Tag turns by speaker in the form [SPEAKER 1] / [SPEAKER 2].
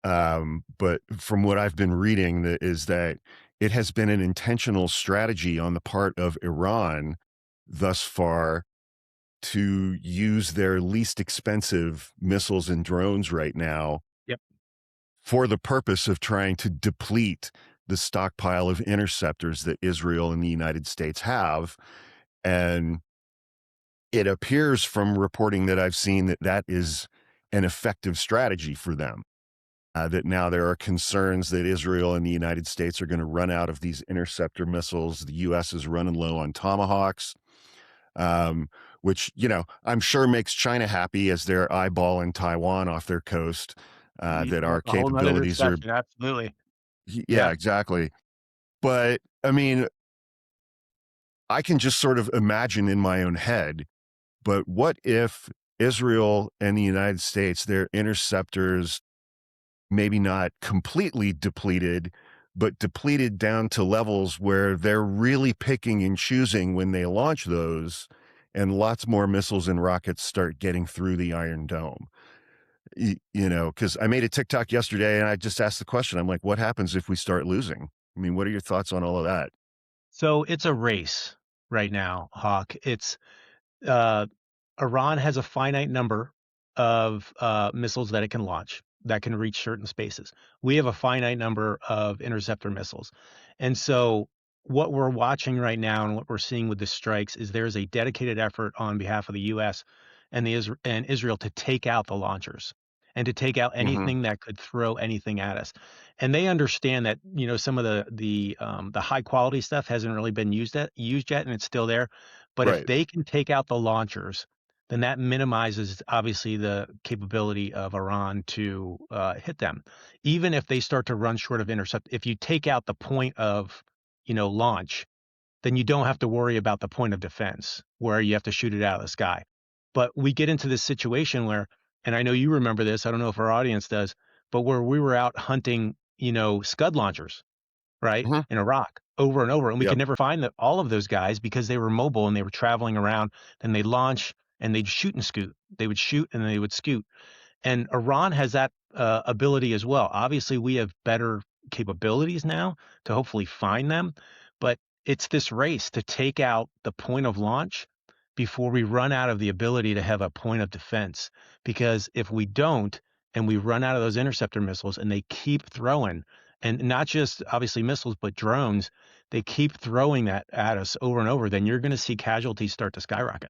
[SPEAKER 1] But from what I've been reading, is that it has been an intentional strategy on the part of Iran thus far to use their least expensive missiles and drones right now
[SPEAKER 2] Yep.
[SPEAKER 1] for the purpose of trying to deplete the stockpile of interceptors that Israel and the United States have. And it appears from reporting that I've seen that that is an effective strategy for them. That now there are concerns that Israel and the United States are going to run out of these interceptor missiles. The U.S. is running low on Tomahawks, um, which, I'm sure makes China happy as they're eyeballing Taiwan off their coast, that our
[SPEAKER 2] A whole nother
[SPEAKER 1] capabilities are,
[SPEAKER 2] discussion, absolutely.
[SPEAKER 1] yeah,
[SPEAKER 2] Yeah.
[SPEAKER 1] exactly. But I mean, I can just sort of imagine in my own head, but what if Israel and the United States, their interceptors, maybe not completely depleted, but depleted down to levels where they're really picking and choosing when they launch those, and lots more missiles and rockets start getting through the Iron Dome. Because I made a TikTok yesterday and I just asked the question. I'm like, what happens if we start losing? I mean, what are your thoughts on all of that?
[SPEAKER 2] So it's a race right now, Hawk. It's uh, Iran has a finite number of missiles that it can launch that can reach certain spaces. We have a finite number of interceptor missiles. And so what we're watching right now and what we're seeing with the strikes is there's a dedicated effort on behalf of the US and and Israel to take out the launchers and to take out
[SPEAKER 1] Hmm.
[SPEAKER 2] anything that could throw anything at us. And they understand that, some of the high quality stuff hasn't really been used yet and it's still there. But if
[SPEAKER 1] Right.
[SPEAKER 2] they can take out the launchers, then that minimizes obviously the capability of Iran to hit them. Even if they start to run short of intercept, if you take out the point of, launch, then you don't have to worry about the point of defense where you have to shoot it out of the sky. But we get into this situation where, and I know you remember this, I don't know if our audience does, but where we were out hunting, Scud launchers, right,
[SPEAKER 1] Hmm.
[SPEAKER 2] in Iraq over and over, and we could
[SPEAKER 1] Yep.
[SPEAKER 2] never find all of those guys because they were mobile and they were traveling around. Then they'd launch and they'd shoot and scoot. They would shoot and they would scoot. And Iran has that ability as well. Obviously, we have better capabilities now to hopefully find them, but it's this race to take out the point of launch before we run out of the ability to have a point of defense. Because if we don't, and we run out of those interceptor missiles and they keep throwing, and not just obviously missiles, but drones, they keep throwing that at us over and over, then you're going to see casualties start to skyrocket.